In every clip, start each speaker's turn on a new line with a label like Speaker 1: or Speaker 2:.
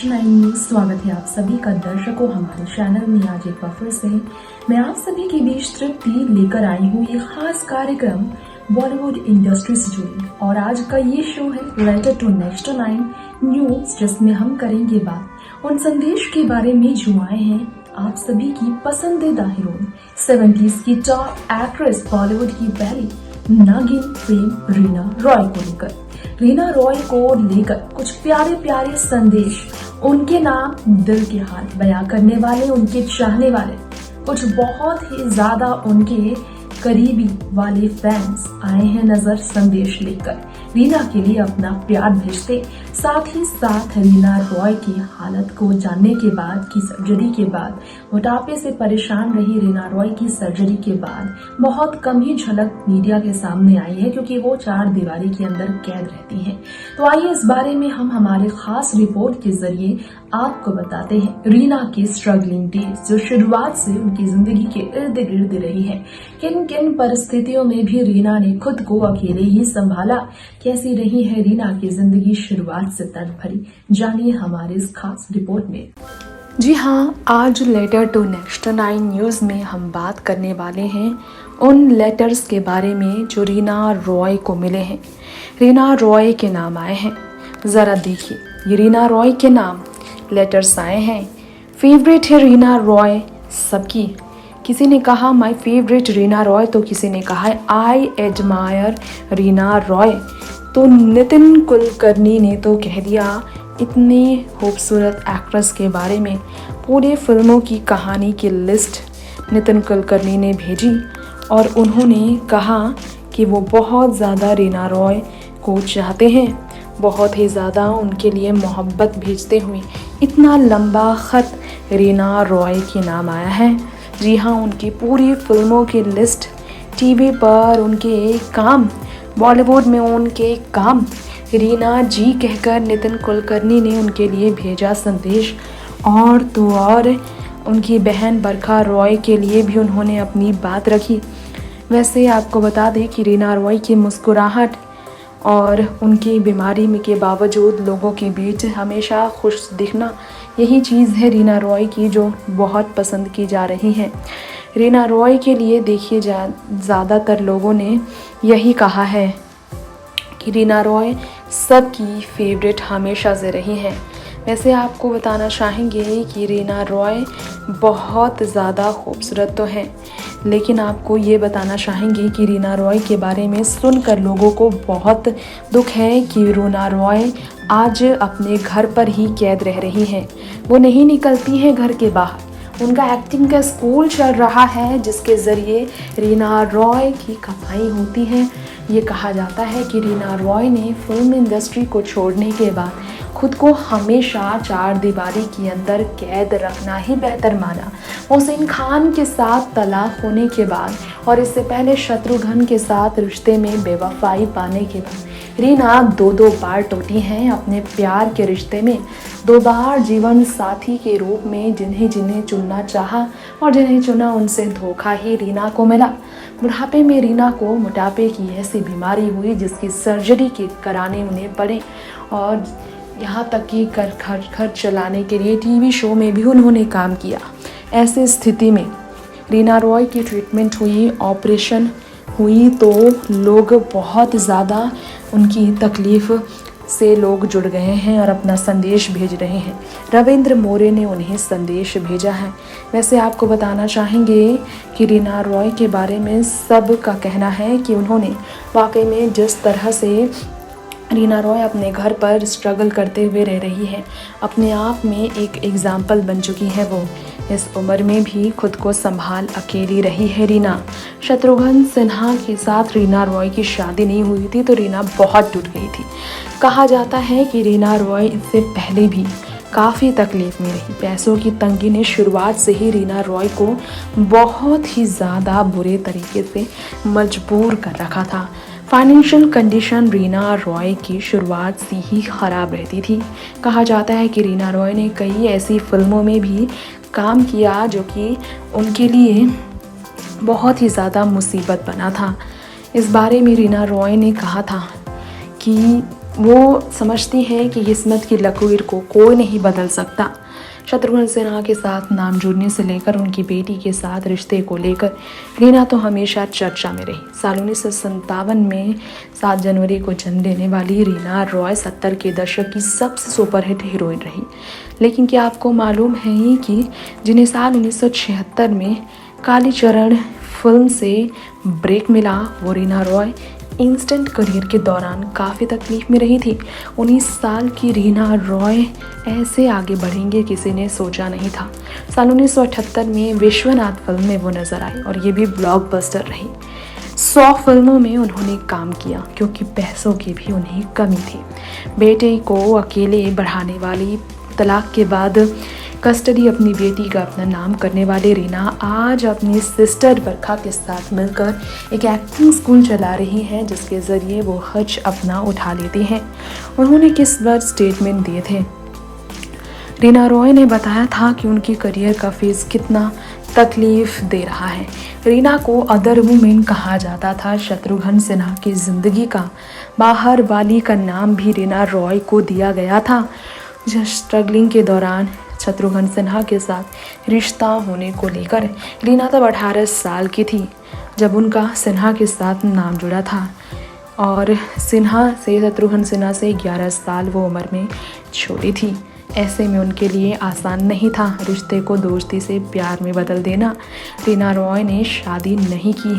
Speaker 1: Nation 9 news स्वागत है आप सभी का दर्शकों हमारे चैनल में। आज एक बार फिर से मैं आप सभी के बीच तृप्ति लेकर आई हूँ ये खास कार्यक्रम बॉलीवुड इंडस्ट्री से जुड़ी। और आज का ये शो है लेटर टू नेशन 9 न्यूज, जिसमें हम करेंगे बात उन संदेश के बारे में जो आए हैं आप सभी की पसंदीदा हीरोइन 70s की टॉप एक्ट्रेस बॉलीवुड की पहली नागिन फेम रीना रॉय को लेकर। रीना रॉय को लेकर कुछ प्यारे प्यारे संदेश, उनके नाम दिल के हाल बयां करने वाले, उनके चाहने वाले, कुछ बहुत ही ज्यादा उनके करीबी वाले फैंस आए हैं नजर संदेश लेकर रीना के लिए अपना प्यार भेजते। साथ ही साथ रीना रॉय की हालत को जानने के बाद की सर्जरी के बाद मोटापे से परेशान रही रीना रॉय की सर्जरी के बाद बहुत कम ही झलक मीडिया के सामने आई है, क्योंकि वो 4 दीवारी के अंदर कैद रहती हैं। तो आइए इस बारे में हम हमारे खास रिपोर्ट के जरिए आपको बताते हैं रीना की स्ट्रगलिंग डेज, जो शुरुआत से उनकी जिंदगी के इर्द गिर्द रही है। किन किन परिस्थितियों में भी रीना ने खुद को अकेले ही संभाला। कैसी रही है रीना की जिंदगी शुरुआत से दर्द भरी, जानिए हमारे इस खास रिपोर्ट में।
Speaker 2: जी हाँ, आज लेटर टू नेशन 9 न्यूज़ में हम बात करने वाले हैं उन लेटर्स के बारे में जो रीना रॉय को मिले हैं। रीना रॉय के नाम आए हैं, ज़रा देखिए ये रीना रॉय के नाम लेटर्स आए हैं। फेवरेट है रीना रॉय सबकी। किसी ने कहा माय फेवरेट रीना रॉय, तो किसी ने कहा आई एडमायर रीना रॉय। तो नितिन कुलकर्णी ने तो कह दिया इतनी खूबसूरत एक्ट्रेस के बारे में। पूरे फिल्मों की कहानी की लिस्ट नितिन कुलकर्णी ने भेजी और उन्होंने कहा कि वो बहुत ज़्यादा रीना रॉय को चाहते हैं, बहुत ही ज़्यादा उनके लिए मोहब्बत भेजते हुए इतना लंबा ख़त रीना रॉय के नाम आया है। जी हाँ, उनकी पूरी फिल्मों की लिस्ट, टीवी पर उनके काम, बॉलीवुड में उनके काम, रीना जी कहकर नितिन कुलकर्णी ने उनके लिए भेजा संदेश। और तो और उनकी बहन बरखा रॉय के लिए भी उन्होंने अपनी बात रखी। वैसे आपको बता दें कि रीना रॉय की मुस्कुराहट और उनकी बीमारी में के बावजूद लोगों के बीच हमेशा खुश दिखना, यही चीज़ है रीना रॉय की जो बहुत पसंद की जा रही है। रीना रॉय के लिए देखिए ज़्यादातर लोगों ने यही कहा है कि रीना रॉय सबकी फेवरेट हमेशा से रही है। वैसे आपको बताना चाहेंगे कि रीना रॉय बहुत ज़्यादा खूबसूरत तो हैं, लेकिन आपको ये बताना चाहेंगे कि रीना रॉय के बारे में सुनकर लोगों को बहुत दुख है कि रीना रॉय आज अपने घर पर ही कैद रह रही हैं। वो नहीं निकलती हैं घर के बाहर। उनका एक्टिंग का स्कूल चल रहा है जिसके ज़रिए रीना रॉय की कमाई होती है। ये कहा जाता है कि रीना रॉय ने फिल्म इंडस्ट्री को छोड़ने के बाद खुद को हमेशा 4 दीवारी के अंदर कैद रखना ही बेहतर माना। हुसैन खान के साथ तलाक होने के बाद और इससे पहले शत्रुघ्न के साथ रिश्ते में बेवफाई पाने के बाद रीना 2 बार टूटी हैं अपने प्यार के रिश्ते में। 2 बार जीवन साथी के रूप में जिन्हें चुनना चाहा और जिन्हें चुना उनसे धोखा ही रीना को मिला। बुढ़ापे में रीना को मोटापे की ऐसी बीमारी हुई जिसकी सर्जरी के कराने उन्हें पड़े और यहाँ तक कि खर्च चलाने के लिए टीवी शो में भी उन्होंने काम किया। ऐसी स्थिति में रीना रॉय की ट्रीटमेंट हुई, ऑपरेशन हुई, तो लोग बहुत ज़्यादा उनकी तकलीफ़ से लोग जुड़ गए हैं और अपना संदेश भेज रहे हैं। रविंद्र मोरे ने उन्हें संदेश भेजा है। वैसे आपको बताना चाहेंगे कि रीना रॉय के बारे में सब का कहना है कि उन्होंने वाकई में जिस तरह से रीना रॉय अपने घर पर स्ट्रगल करते हुए रह रही है, अपने आप में एक एग्ज़ाम्पल बन चुकी है। वो इस उम्र में भी खुद को संभाल अकेली रही है रीना। शत्रुघ्न सिन्हा के साथ रीना रॉय की शादी नहीं हुई थी तो रीना बहुत टूट गई थी। कहा जाता है कि रीना रॉय इससे पहले भी काफ़ी तकलीफ़ में रही। पैसों की तंगी ने शुरुआत से ही रीना रॉय को बहुत ही ज़्यादा बुरे तरीके से मजबूर कर रखा था। फाइनेंशियल कंडीशन रीना रॉय की शुरुआत से ही ख़राब रहती थी। कहा जाता है कि रीना रॉय ने कई ऐसी फिल्मों में भी काम किया जो कि उनके लिए बहुत ही ज़्यादा मुसीबत बना था। इस बारे में रीना रॉय ने कहा था कि वो समझती हैं कि किस्मत की लकीर को कोई नहीं बदल सकता। शत्रुघ्न सिन्हा के साथ नाम जुड़ने से लेकर उनकी बेटी के साथ रिश्ते को लेकर रीना तो हमेशा चर्चा में रही। साल 1957 में 7 जनवरी को जन्म लेने वाली रीना रॉय 70 के दशक की सबसे सुपरहिट हीरोइन रही। लेकिन क्या आपको मालूम है कि जिन्हें साल 1976 में कालीचरण फिल्म से ब्रेक मिला, वो रीना रॉय इंस्टेंट करियर के दौरान काफ़ी तकलीफ में रही थी। 19 साल की रीना रॉय ऐसे आगे बढ़ेंगे किसी ने सोचा नहीं था। साल 1978 में विश्वनाथ फिल्म में वो नजर आई और ये भी ब्लॉकबस्टर रही। 100 फिल्मों में उन्होंने काम किया क्योंकि पैसों की भी उन्हें कमी थी। बेटे को अकेले बढ़ाने वाली, तलाक के बाद कस्टडी अपनी बेटी का अपना नाम करने वाले रीना आज अपनी सिस्टर बरखा के साथ मिलकर एक एक्टिंग स्कूल चला रही हैं, जिसके ज़रिए वो खर्च अपना उठा लेती हैं। उन्होंने किस बार स्टेटमेंट दिए थे। रीना रॉय ने बताया था कि उनकी करियर का फेज कितना तकलीफ दे रहा है। रीना को अदर वुमेन कहा जाता था। शत्रुघ्न सिन्हा की ज़िंदगी का बाहर वाली का नाम भी रीना रॉय को दिया गया था। स्ट्रगलिंग के दौरान शत्रुघ्न सिन्हा के साथ रिश्ता होने को लेकर रीना तब 18 साल की थी जब उनका सिन्हा के साथ नाम जुड़ा था और शत्रुघ्न सिन्हा से 11 साल वो उम्र में छोटी थी। ऐसे में उनके लिए आसान नहीं था रिश्ते को दोस्ती से प्यार में बदल देना। रीना रॉय ने शादी नहीं की।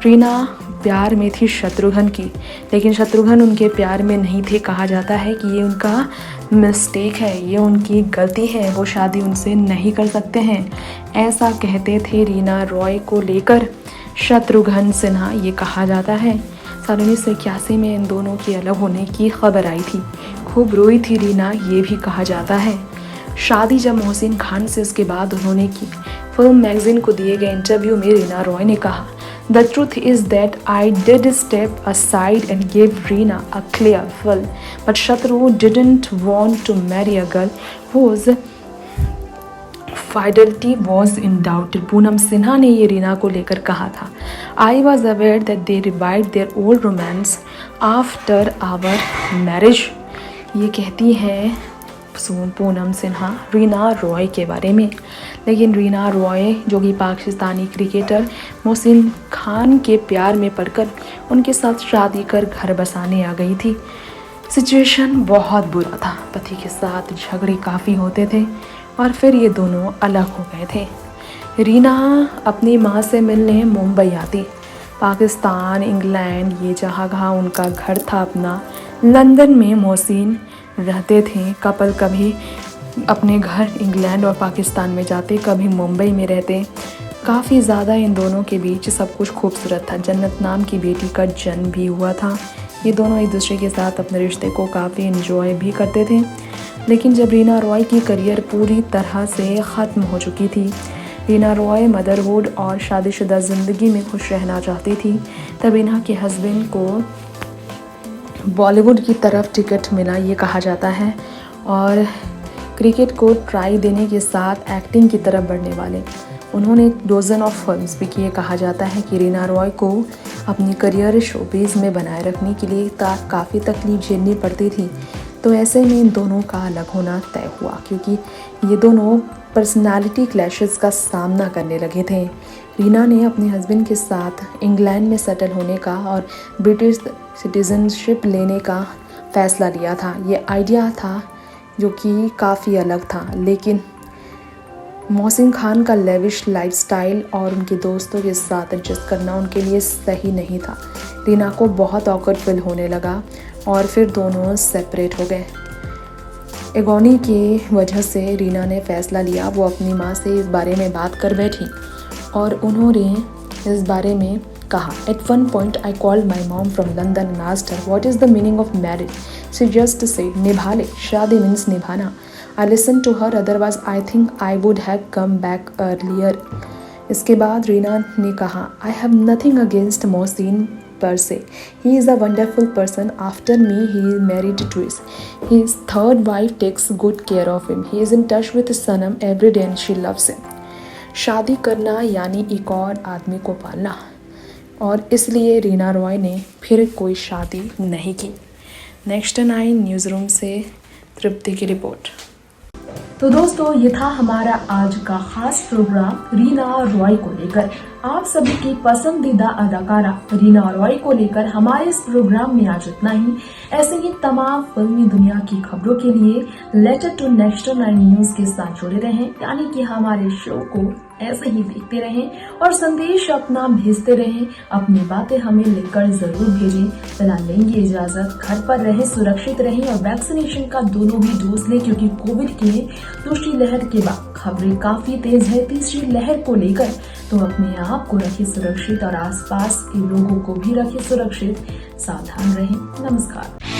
Speaker 2: रीना प्यार में थी शत्रुघ्न की, लेकिन शत्रुघ्न उनके प्यार में नहीं थे। कहा जाता है कि ये उनका मिस्टेक है, ये उनकी गलती है, वो शादी उनसे नहीं कर सकते हैं, ऐसा कहते थे रीना रॉय को लेकर शत्रुघ्न सिन्हा। ये कहा जाता है साल 1981 में इन दोनों की अलग होने की खबर आई थी। खूब रोई थी रीना, ये भी कहा जाता है। शादी जब मोहसिन खान से उसके बाद उन्होंने की। फिल्म मैगजीन को दिए गए इंटरव्यू में रीना रॉय ने कहा, The truth is that I did step aside and gave Reena a clear field, but Shatru didn't want to marry a girl whose fidelity was in doubt. Poonam Sinha ने ये रीना को लेकर कहा था, I was aware that they revived their old romance after our marriage. ये कहती हैं पूनम सिन्हा रीना रॉय के बारे में। लेकिन रीना रॉय जो कि पाकिस्तानी क्रिकेटर मोहसिन खान के प्यार में पड़कर उनके साथ शादी कर घर बसाने आ गई थी। सिचुएशन बहुत बुरा था, पति के साथ झगड़े काफ़ी होते थे और फिर ये दोनों अलग हो गए थे। रीना अपनी माँ से मिलने मुंबई आती। पाकिस्तान, इंग्लैंड, ये जहाँ उनका घर था अपना। लंदन में मोहसिन रहते थे। कपल कभी अपने घर इंग्लैंड और पाकिस्तान में जाते, कभी मुंबई में रहते। काफ़ी ज़्यादा इन दोनों के बीच सब कुछ खूबसूरत था। जन्नत नाम की बेटी का जन्म भी हुआ था। ये दोनों एक दूसरे के साथ अपने रिश्ते को काफ़ी इन्जॉय भी करते थे। लेकिन जब रीना रॉय की करियर पूरी तरह से ख़त्म हो चुकी थी, रीना रॉय मदरहुड और शादीशुदा ज़िंदगी में खुश रहना चाहती थी, तब रीना के हस्बैंड को बॉलीवुड की तरफ टिकट मिला, ये कहा जाता है, और क्रिकेट को ट्राई देने के साथ एक्टिंग की तरफ बढ़ने वाले। उन्होंने डोजन ऑफ फिल्म्स भी किए। कहा जाता है कि रीना रॉय को अपनी करियर शोबीज़ में बनाए रखने के लिए काफ़ी तकलीफ झेलनी पड़ती थी। तो ऐसे में इन दोनों का अलग होना तय हुआ, क्योंकि ये दोनों पर्सनालिटी क्लैशेस का सामना करने लगे थे। रीना ने अपने हस्बैंड के साथ इंग्लैंड में सेटल होने का और ब्रिटिश सिटीजनशिप लेने का फ़ैसला लिया था। ये आइडिया था जो कि काफ़ी अलग था, लेकिन मोहसिन खान का लेविश लाइफस्टाइल और उनके दोस्तों के साथ एडजस्ट करना उनके लिए सही नहीं था। रीना को बहुत ऑकवर्ड फील होने लगा और फिर दोनों सेपरेट हो गए। एगोनी की वजह से रीना ने फ़ैसला लिया, वो अपनी माँ से इस बारे में बात कर बैठी और उन्होंने इस बारे में कहा, At one point I called my mom from London and asked her what is the meaning of marriage. She just said निभा ले, शादी means निभाना. I listened to her, otherwise I think I would have come back earlier. इसके बाद रीना ने कहा, I have nothing against Mohsin per se. He is a wonderful person. After me, he is married twice. His third wife takes good care of him. He is in touch with Sanam every day and she loves him. शादी करना यानी एक और आदमी को पालना, और इसलिए रीना रॉय ने फिर कोई शादी नहीं की। नेक्स्ट 9 न्यूज़ रूम से तृप्ति की रिपोर्ट।
Speaker 1: तो दोस्तों, ये था हमारा आज का खास प्रोग्राम रीना रॉय को लेकर। आप सभी की पसंदीदा अदाकारा रीना रॉय को लेकर हमारे इस प्रोग्राम में आज इतना ही। ऐसे ही तमाम फिल्मी दुनिया की खबरों के लिए लेटर टू नेक्स्ट 9 न्यूज के साथ जुड़े रहें, यानी कि हमारे शो को ऐसे ही देखते रहें और संदेश अपना भेजते रहें। अपनी बातें हमें लिखकर जरूर भेजें। फिलहाल लेंगे इजाजत, घर पर रहें, सुरक्षित रहें और वैक्सीनेशन का दोनों भी डोज लें, क्योंकि कोविड के दूसरी लहर के बाद खबरें काफी तेज है तीसरी लहर को लेकर। तो अपने आप को रखें सुरक्षित और आसपास के लोगों को भी रखें सुरक्षित। सावधान रहें। नमस्कार।